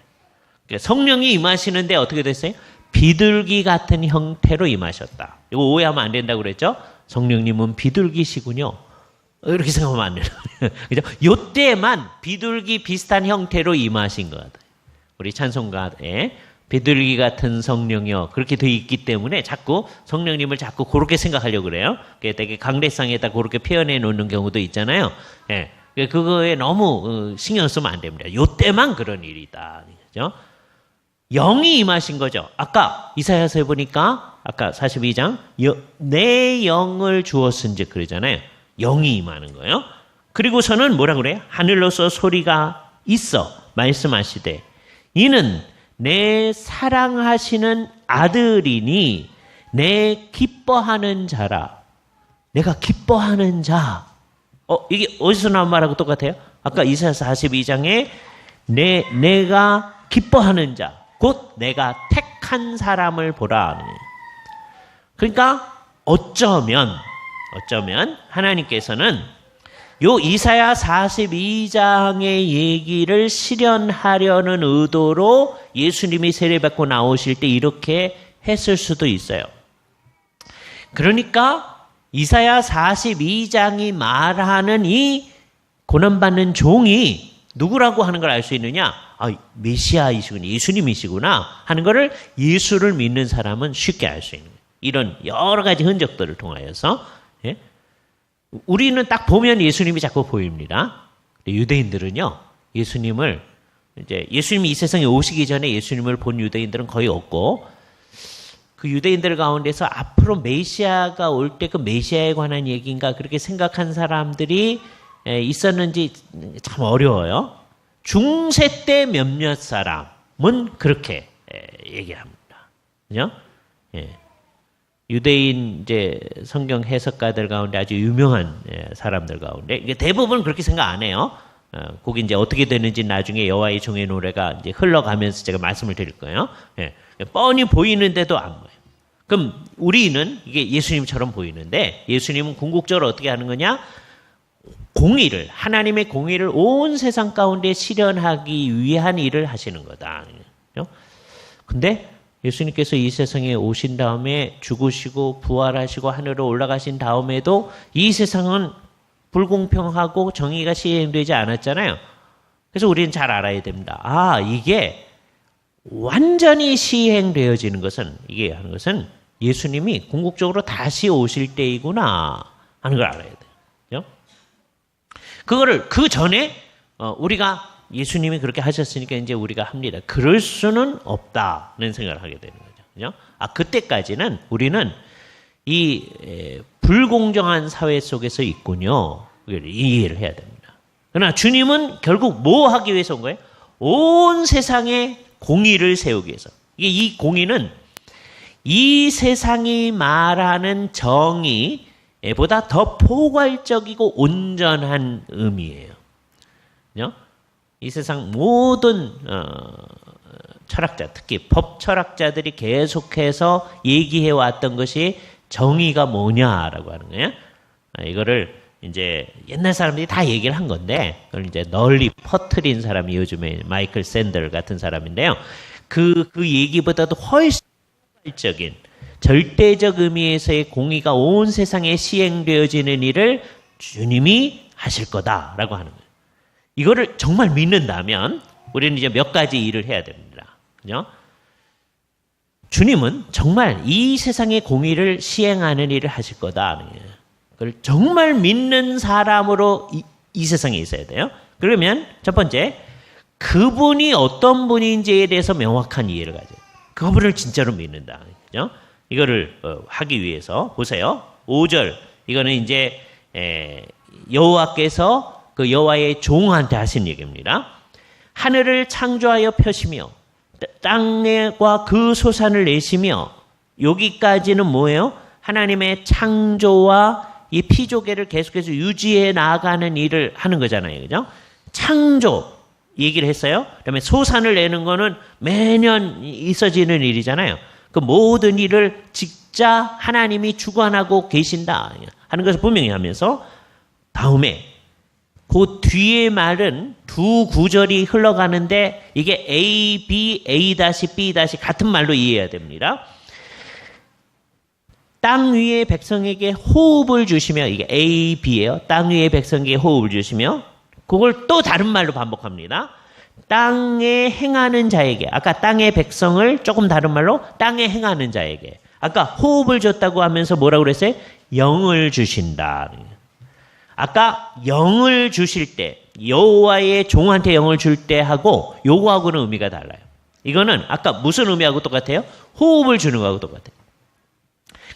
그러니까 성령이 임하시는데 어떻게 됐어요? 비둘기 같은 형태로 임하셨다. 이거 오해하면 안 된다고 그랬죠? 성령님은 비둘기시군요. 이렇게 생각하면 안 돼요. 그죠? 요때만 비둘기 비슷한 형태로 임하신 것 같아요. 우리 찬송가에 비둘기 같은 성령이요. 그렇게 돼 있기 때문에 자꾸 성령님을 자꾸 그렇게 생각하려고 그래요. 되게 강대상에다 그렇게 표현해 놓는 경우도 있잖아요. 예. 그거에 너무 신경 쓰면 안 됩니다. 요때만 그런 일이다. 그죠? 영이 임하신 거죠. 아까 이사야서에 보니까 아까 42장 내 영을 주었은즉 그러잖아요. 영이 임하는 거예요. 그리고서는 뭐라 그래요? 하늘로서 소리가 있어 말씀하시되 이는 내 사랑하시는 아들이니 내 기뻐하는 자라. 내가 기뻐하는 자. 이게 어디서 나온 말하고 똑같아요? 아까 이사야서 42장에 내가 기뻐하는 자. 곧 내가 택한 사람을 보라. 그러니까 어쩌면 하나님께서는 요 이사야 42장의 얘기를 실현하려는 의도로 예수님이 세례받고 나오실 때 이렇게 했을 수도 있어요. 그러니까 이사야 42장이 말하는 이 고난받는 종이 누구라고 하는 걸 알 수 있느냐? 메시아이시구나, 예수님이시구나 하는 것을 예수를 믿는 사람은 쉽게 알 수 있는 거예요. 이런 여러 가지 흔적들을 통하여서. 예? 우리는 딱 보면 예수님이 자꾸 보입니다. 유대인들은요, 예수님이 이 세상에 오시기 전에 예수님을 본 유대인들은 거의 없고, 그 유대인들 가운데서 앞으로 메시아가 올 때 그 메시아에 관한 얘기인가 그렇게 생각한 사람들이 있었는지 참 어려워요. 중세 때 몇몇 사람은 그렇게 얘기합니다. 그죠? 예. 유대인 성경 해석가들 가운데 아주 유명한 사람들 가운데 이게 대부분 그렇게 생각 안 해요. 거기 어떻게 되는지 나중에 여호와의 종의 노래가 흘러가면서 제가 말씀을 드릴 거예요. 예. 뻔히 보이는데도 안 보여요. 그럼 우리는 이게 예수님처럼 보이는데 예수님은 궁극적으로 어떻게 하는 거냐? 하나님의 공의를 온 세상 가운데 실현하기 위한 일을 하시는 거다. 근데 예수님께서 이 세상에 오신 다음에 죽으시고 부활하시고 하늘로 올라가신 다음에도 이 세상은 불공평하고 정의가 시행되지 않았잖아요. 그래서 우리는 잘 알아야 됩니다. 이게 완전히 시행되어지는 것은 예수님이 궁극적으로 다시 오실 때이구나 하는 걸 알아야 돼요. 그거를 그 전에 우리가 예수님이 그렇게 하셨으니까 이제 우리가 합니다. 그럴 수는 없다는 생각을 하게 되는 거죠. 그죠? 그때까지는 우리는 이 불공정한 사회 속에서 있군요. 이해를 해야 됩니다. 그러나 주님은 결국 뭐 하기 위해서 온 거예요? 온 세상에 공의를 세우기 위해서. 이 공의는 이 세상이 말하는 정의보다 더 포괄적이고 온전한 의미예요. 그죠? 이 세상 모든 철학자, 특히 법 철학자들이 계속해서 얘기해왔던 것이 정의가 뭐냐라고 하는 거예요. 이거를 옛날 사람들이 다 얘기를 한 건데, 그걸 널리 퍼뜨린 사람이 요즘에 마이클 샌들 같은 사람인데요. 그 얘기보다도 훨씬 포괄적인 절대적 의미에서의 공의가 온 세상에 시행되어지는 일을 주님이 하실 거다라고 하는 거예요. 이거를 정말 믿는다면 우리는 몇 가지 일을 해야 됩니다. 그죠? 주님은 정말 이 세상의 공의를 시행하는 일을 하실 거다. 그걸 정말 믿는 사람으로 이 세상에 있어야 돼요. 그러면 첫 번째, 그분이 어떤 분인지에 대해서 명확한 이해를 가져요. 그분을 진짜로 믿는다. 그죠? 이거를 하기 위해서 보세요. 5절 이거는 여호와께서 그 여호와의 종한테 하신 얘기입니다. 하늘을 창조하여 펴시며 땅과 그 소산을 내시며, 여기까지는 뭐예요? 하나님의 창조와 이 피조계를 계속해서 유지해 나가는 일을 하는 거잖아요. 그죠? 창조 얘기를 했어요. 그다음에 소산을 내는 거는 매년 있어지는 일이잖아요. 그 모든 일을 직자 하나님이 주관하고 계신다 하는 것을 분명히 하면서, 다음에 그 뒤에 말은 두 구절이 흘러가는데 이게 A, B, A-B- 같은 말로 이해해야 됩니다. 땅 위의 백성에게 호흡을 주시며, 이게 A, B예요. 땅 위의 백성에게 호흡을 주시며, 그걸 또 다른 말로 반복합니다. 땅에 행하는 자에게, 아까 땅의 백성을 조금 다른 말로 땅에 행하는 자에게, 아까 호흡을 줬다고 하면서 뭐라고 그랬어요? 영을 주신다. 아까 영을 주실 때, 여호와의 종한테 영을 줄 때 하고 요거하고는 의미가 달라요. 이거는 아까 무슨 의미하고 똑같아요? 호흡을 주는 거하고 똑같아요.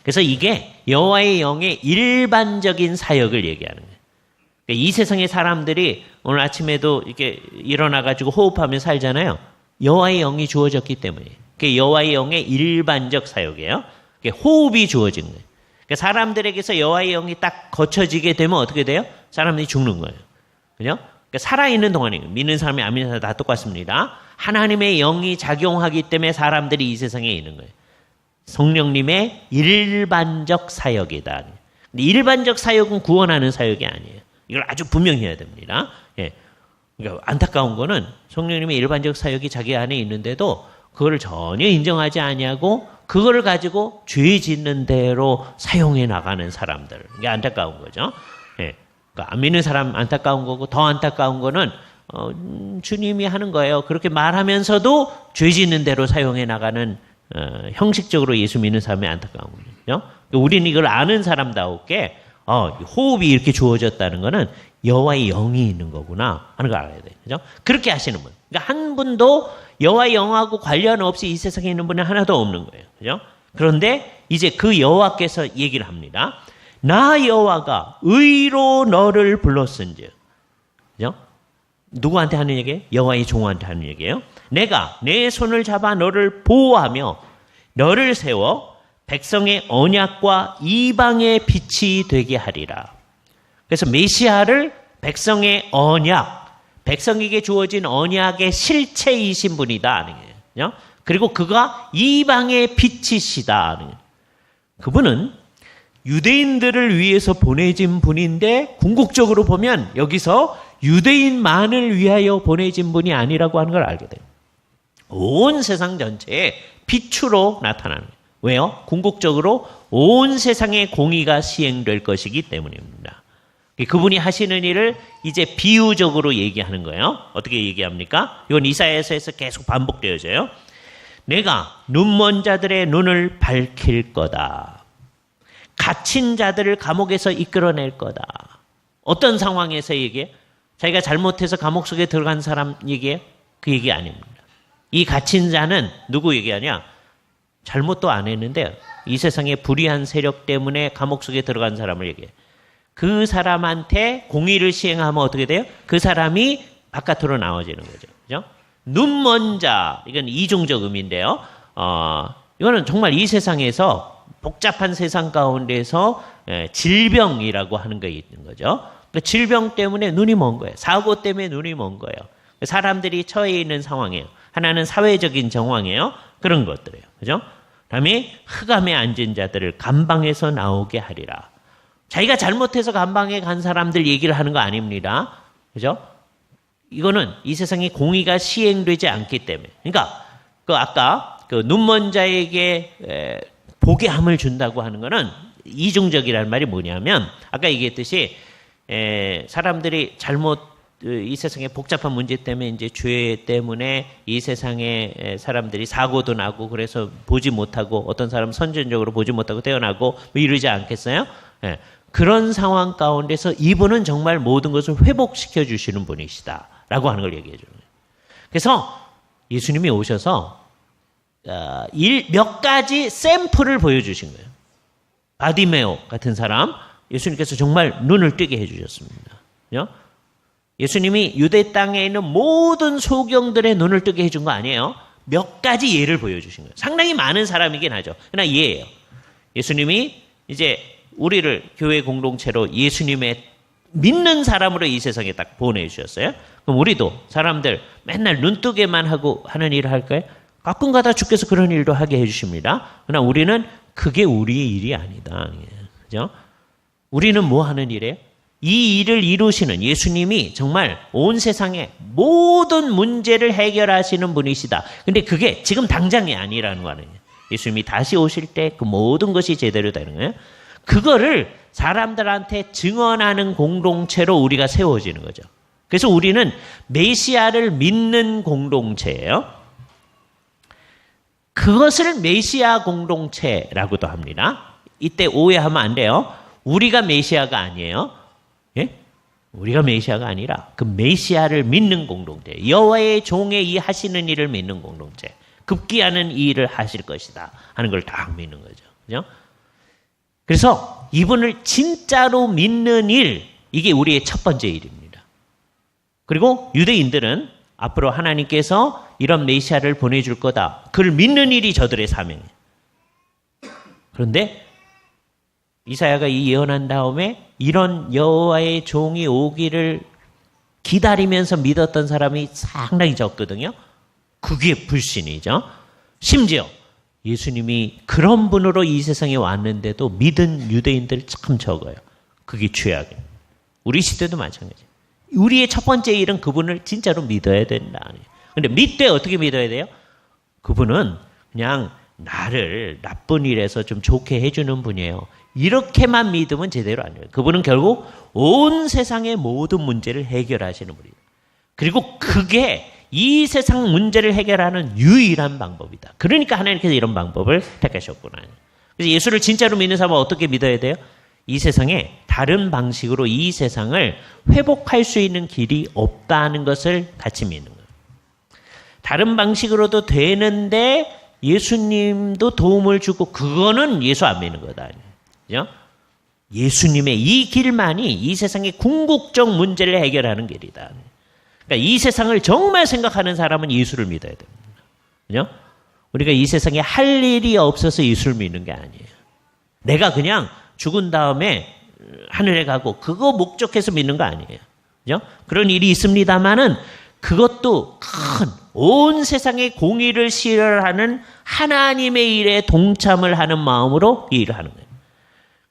그래서 이게 여호와의 영의 일반적인 사역을 얘기하는 거예요. 이 세상의 사람들이 오늘 아침에도 이렇게 일어나가지고 호흡하며 살잖아요. 여호와의 영이 주어졌기 때문에. 그게 여호와의 영의 일반적 사역이에요. 그게 호흡이 주어진 거예요. 그러니까 사람들에게서 여호와의 영이 딱 거쳐지게 되면 어떻게 돼요? 사람들이 죽는 거예요. 그죠? 그러니까 살아있는 동안에, 믿는 사람이 안 믿는 사람 다 똑같습니다. 하나님의 영이 작용하기 때문에 사람들이 이 세상에 있는 거예요. 성령님의 일반적 사역이다. 근데 일반적 사역은 구원하는 사역이 아니에요. 이걸 아주 분명히 해야 됩니다. 예. 그러니까 안타까운 거는 성령님의 일반적 사역이 자기 안에 있는데도 그거를 전혀 인정하지 아니하고 그거를 가지고 죄 짓는 대로 사용해 나가는 사람들. 이게 안타까운 거죠. 예. 그러니까 안 믿는 사람 안타까운 거고 더 안타까운 거는 주님이 하는 거예요. 그렇게 말하면서도 죄 짓는 대로 사용해 나가는 형식적으로 예수 믿는 사람이 안타까운 거죠. 우리는 이걸 아는 사람다우게 호흡이 이렇게 주어졌다는 거는 여호와의 영이 있는 거구나 하는 걸 알아야 돼요. 그죠? 그렇게 하시는 분. 그러니까 한 분도 여호와의 영하고 관련 없이 이 세상에 있는 분은 하나도 없는 거예요. 그죠? 그런데 이제 그 여호와께서 얘기를 합니다. 나 여호와가 의로 너를 불렀은즉. 그죠? 누구한테 하는 얘기예요? 여호와의 종한테 하는 얘기예요. 내가 내 손을 잡아 너를 보호하며 너를 세워 백성의 언약과 이방의 빛이 되게 하리라. 그래서 메시아를 백성의 언약, 백성에게 주어진 언약의 실체이신 분이다 하는 거예요. 그리고 그가 이방의 빛이시다 하는 거예요. 그분은 유대인들을 위해서 보내진 분인데 궁극적으로 보면 여기서 유대인만을 위하여 보내진 분이 아니라고 하는 걸 알게 돼요. 온 세상 전체에 빛으로 나타나는 거예요. 왜요? 궁극적으로 온 세상의 공의가 시행될 것이기 때문입니다. 그분이 하시는 일을 이제 비유적으로 얘기하는 거예요. 어떻게 얘기합니까? 이건 이사야서에서 계속 반복되어져요. 내가 눈먼 자들의 눈을 밝힐 거다. 갇힌 자들을 감옥에서 이끌어낼 거다. 어떤 상황에서 얘기해요? 자기가 잘못해서 감옥 속에 들어간 사람 얘기해요? 그 얘기 아닙니다. 이 갇힌 자는 누구 얘기하냐? 잘못도 안 했는데 이 세상의 불의한 세력 때문에 감옥 속에 들어간 사람을 얘기해요. 그 사람한테 공의를 시행하면 어떻게 돼요? 그 사람이 바깥으로 나와지는 거죠. 그죠? 눈먼 자, 이건 이중적 의미인데요. 이거는 정말 이 세상에서 복잡한 세상 가운데서 질병이라고 하는 게 있는 거죠. 그 질병 때문에 눈이 먼 거예요. 사고 때문에 눈이 먼 거예요. 사람들이 처해 있는 상황이에요. 하나는 사회적인 정황이에요. 그런 것들이에요. 그죠? 다음에 흑암에 앉은 자들을 감방에서 나오게 하리라. 자기가 잘못해서 감방에 간 사람들 얘기를 하는 거 아닙니다. 그죠? 이거는 이 세상에 공의가 시행되지 않기 때문에. 그러니까 아까 눈먼 자에게 보게 함을 준다고 하는 거는 이중적이라는 말이 뭐냐면 아까 얘기했듯이 사람들이 이 세상의 복잡한 문제 때문에 이제 죄 때문에 이 세상에 사람들이 사고도 나고 그래서 보지 못하고 어떤 사람 선천적으로 보지 못하고 태어나고 뭐 이러지 않겠어요? 그런 상황 가운데서 이분은 정말 모든 것을 회복시켜 주시는 분이시다라고 하는 걸 얘기해 주는 거예요. 그래서 예수님이 오셔서 몇 가지 샘플을 보여주신 거예요. 바디메오 같은 사람 예수님께서 정말 눈을 뜨게 해주셨습니다. 그죠? 예수님이 유대 땅에 있는 모든 소경들의 눈을 뜨게 해준 거 아니에요. 몇 가지 예를 보여주신 거예요. 상당히 많은 사람이긴 하죠. 그러나 예예요. 예수님이 이제 우리를 교회 공동체로 예수님의 믿는 사람으로 이 세상에 딱 보내주셨어요. 그럼 우리도 사람들 맨날 눈뜨게만 하고 하는 일을 할까요? 가끔가다 주께서 그런 일도 하게 해주십니다. 그러나 우리는 그게 우리의 일이 아니다. 그죠? 우리는 뭐 하는 일이에요? 이 일을 이루시는 예수님이 정말 온 세상의 모든 문제를 해결하시는 분이시다. 근데 그게 지금 당장이 아니라는 거 아니에요. 예수님이 다시 오실 때 그 모든 것이 제대로 되는 거예요. 그거를 사람들한테 증언하는 공동체로 우리가 세워지는 거죠. 그래서 우리는 메시아를 믿는 공동체예요. 그것을 메시아 공동체라고도 합니다. 이때 오해하면 안 돼요. 우리가 메시아가 아니에요. 예? 우리가 메시아가 아니라 그 메시아를 믿는 공동체, 여호와의 종의 이 하시는 일을 믿는 공동체, 급기야는 이 일을 하실 것이다 하는 걸 다 믿는 거죠. 그죠? 그래서 이분을 진짜로 믿는 일, 이게 우리의 첫 번째 일입니다. 그리고 유대인들은 앞으로 하나님께서 이런 메시아를 보내줄 거다. 그를 믿는 일이 저들의 사명이에요. 그런데 이사야가 이 예언한 다음에 이런 여호와의 종이 오기를 기다리면서 믿었던 사람이 상당히 적거든요. 그게 불신이죠. 심지어 예수님이 그런 분으로 이 세상에 왔는데도 믿은 유대인들 참 적어요. 그게 죄악이에요. 우리 시대도 마찬가지예요. 우리의 첫 번째 일은 그분을 진짜로 믿어야 된다. 근데 믿되 어떻게 믿어야 돼요? 그분은 그냥 나를 나쁜 일에서 좀 좋게 해주는 분이에요. 이렇게만 믿으면 제대로 안 돼요. 그분은 결국 온 세상의 모든 문제를 해결하시는 분이에요. 그리고 그게 이 세상 문제를 해결하는 유일한 방법이다. 그러니까 하나님께서 이런 방법을 택하셨구나. 그래서 예수를 진짜로 믿는 사람은 어떻게 믿어야 돼요? 이 세상에 다른 방식으로 이 세상을 회복할 수 있는 길이 없다는 것을 같이 믿는 거예요. 다른 방식으로도 되는데 예수님도 도움을 주고 그거는 예수 안 믿는 거다. 그죠? 예수님의 이 길만이 이 세상의 궁극적 문제를 해결하는 길이다. 그러니까 이 세상을 정말 생각하는 사람은 예수를 믿어야 됩니다. 그죠? 우리가 이 세상에 할 일이 없어서 예수를 믿는 게 아니에요. 내가 그냥 죽은 다음에 하늘에 가고 그거 목적해서 믿는 거 아니에요. 그죠? 그런 일이 있습니다만은 그것도 큰 온 세상의 공의를 실현하는 하나님의 일에 동참을 하는 마음으로 이 일을 하는 거예요.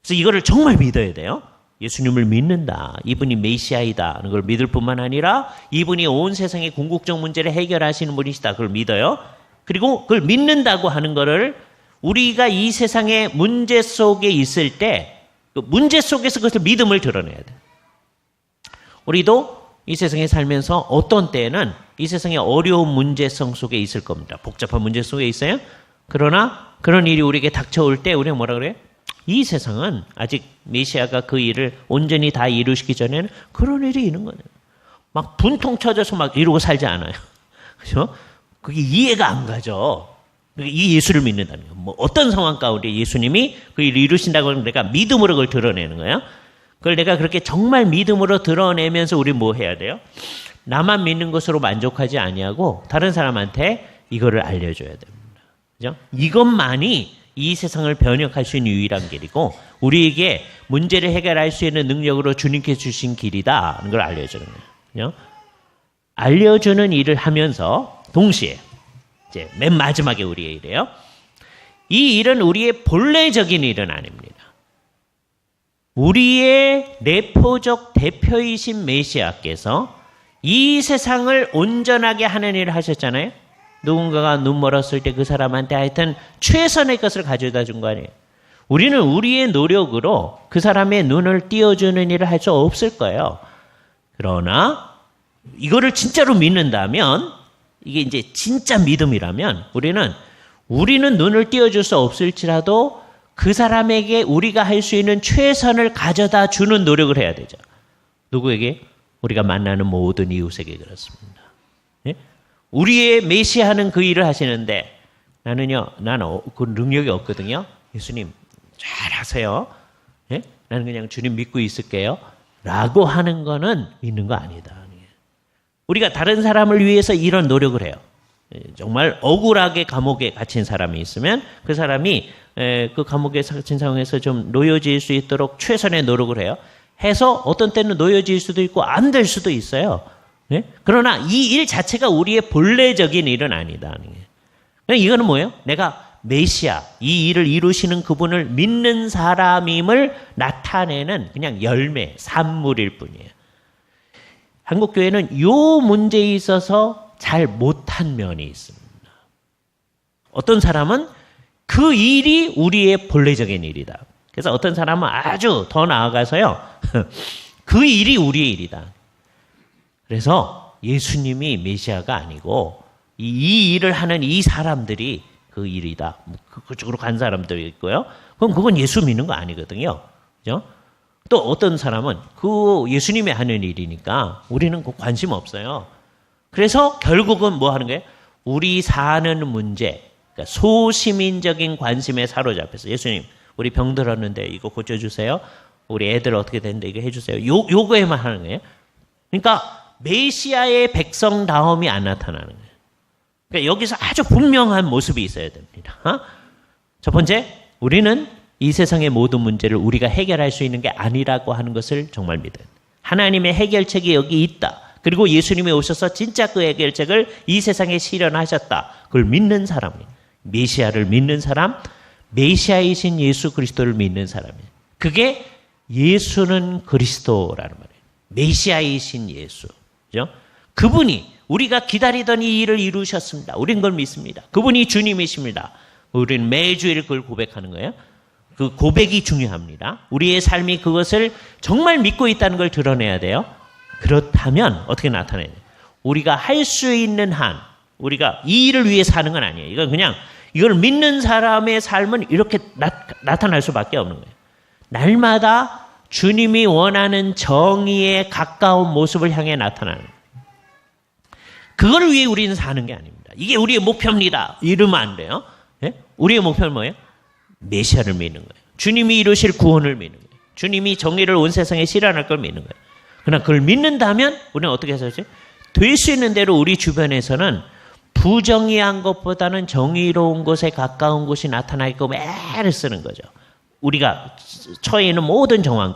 그래서 이거를 정말 믿어야 돼요. 예수님을 믿는다. 이분이 메시아이다. 하는 걸 믿을 뿐만 아니라 이분이 온 세상의 궁극적 문제를 해결하시는 분이시다. 그걸 믿어요. 그리고 그걸 믿는다고 하는 거를 우리가 이 세상의 문제 속에 있을 때 그 문제 속에서 그것을 믿음을 드러내야 돼요. 우리도 이 세상에 살면서 어떤 때에는 이 세상의 어려운 문제성 속에 있을 겁니다. 복잡한 문제 속에 있어요. 그러나 그런 일이 우리에게 닥쳐올 때 우리가 뭐라 그래요? 이 세상은 아직 메시아가 그 일을 온전히 다 이루시기 전에는 그런 일이 있는 거예요. 막 분통 쳐져서 막 이러고 살지 않아요. 그렇죠? 그게 이해가 안 가죠. 이 예수를 믿는다는 거예요. 뭐 어떤 상황 가운데 예수님이 그 일을 이루신다고 하면 내가 믿음으로 그걸 드러내는 거예요. 그걸 내가 그렇게 정말 믿음으로 드러내면서 우리 뭐 해야 돼요? 나만 믿는 것으로 만족하지 아니하고 다른 사람한테 이거를 알려줘야 됩니다. 그죠? 이것만이 이 세상을 변혁할 수 있는 유일한 길이고 우리에게 문제를 해결할 수 있는 능력으로 주님께서 주신 길이다는 걸 알려주는 거예요. 그죠? 알려주는 일을 하면서 동시에 이제 맨 마지막에 우리의 일이에요. 이 일은 우리의 본래적인 일은 아닙니다. 우리의 내포적 대표이신 메시아께서 이 세상을 온전하게 하는 일을 하셨잖아요. 누군가가 눈 멀었을 때 그 사람한테 하여튼 최선의 것을 가져다 준 거 아니에요. 우리는 우리의 노력으로 그 사람의 눈을 띄워주는 일을 할 수 없을 거예요. 그러나 이거를 진짜로 믿는다면 이게 이제 진짜 믿음이라면 우리는 눈을 띄워줄 수 없을지라도 그 사람에게 우리가 할 수 있는 최선을 가져다 주는 노력을 해야 되죠. 누구에게? 우리가 만나는 모든 이웃에게 그렇습니다. 예? 우리의 메시아는 그 일을 하시는데 나는 그 능력이 없거든요. 예수님 잘하세요. 예? 나는 그냥 주님 믿고 있을게요. 라고 하는 거는 믿는 거 아니다. 우리가 다른 사람을 위해서 이런 노력을 해요. 정말 억울하게 감옥에 갇힌 사람이 있으면 그 사람이 그 감옥에 갇힌 상황에서 좀 놓여질 수 있도록 최선의 노력을 해요. 해서 어떤 때는 놓여질 수도 있고 안 될 수도 있어요. 네? 그러나 이 일 자체가 우리의 본래적인 일은 아니다. 이거는 뭐예요? 내가 메시아, 이 일을 이루시는 그분을 믿는 사람임을 나타내는 그냥 열매, 산물일 뿐이에요. 한국교회는 이 문제에 있어서 잘 못한 면이 있습니다. 어떤 사람은 그 일이 우리의 본래적인 일이다. 그래서 어떤 사람은 아주 더 나아가서요. 그 일이 우리의 일이다. 그래서 예수님이 메시아가 아니고 이 일을 하는 이 사람들이 그 일이다. 그쪽으로 간 사람들이 있고요. 그럼 그건 예수 믿는 거 아니거든요. 그죠? 또 어떤 사람은 그 예수님이 하는 일이니까 우리는 그 관심 없어요. 그래서 결국은 뭐 하는 거예요? 우리 사는 문제, 그러니까 소시민적인 관심에 사로잡혀서 예수님, 우리 병 들었는데 이거 고쳐주세요. 우리 애들 어떻게 되는데 이거 해주세요. 요거에만 하는 거예요. 그러니까 메시아의 백성다움이 안 나타나는 거예요. 그러니까 여기서 아주 분명한 모습이 있어야 됩니다. 첫 번째, 우리는 이 세상의 모든 문제를 우리가 해결할 수 있는 게 아니라고 하는 것을 정말 믿어요. 하나님의 해결책이 여기 있다. 그리고 예수님이 오셔서 진짜 그 해결책을 이 세상에 실현하셨다. 그걸 믿는 사람이에요. 메시아를 믿는 사람, 메시아이신 예수 그리스도를 믿는 사람이에요. 그게 예수는 그리스도라는 말이에요. 메시아이신 예수. 그죠? 그분이 우리가 기다리던 이 일을 이루셨습니다. 우린 그걸 믿습니다. 그분이 주님이십니다. 우리는 매주일 그걸 고백하는 거예요. 그 고백이 중요합니다. 우리의 삶이 그것을 정말 믿고 있다는 걸 드러내야 돼요. 그렇다면 어떻게 나타내냐? 우리가 할 수 있는 한, 우리가 이 일을 위해 사는 건 아니에요. 이건 그냥 이걸 믿는 사람의 삶은 이렇게 나타날 수밖에 없는 거예요. 날마다 주님이 원하는 정의에 가까운 모습을 향해 나타나는 거예요. 그걸 위해 우리는 사는 게 아닙니다. 이게 우리의 목표입니다. 이러면 안 돼요. 예? 우리의 목표는 뭐예요? 메시아를 믿는 거예요. 주님이 이루실 구원을 믿는 거예요. 주님이 정의를 온 세상에 실현할 걸 믿는 거예요. 그러나 그걸 믿는다면 우리는 어떻게 해서지? 될 수 있는 대로 우리 주변에서는 부정의한 것보다는 정의로운 곳에 가까운 곳이 나타나게끔 애를 쓰는 거죠. 우리가 처해 있는 모든 정황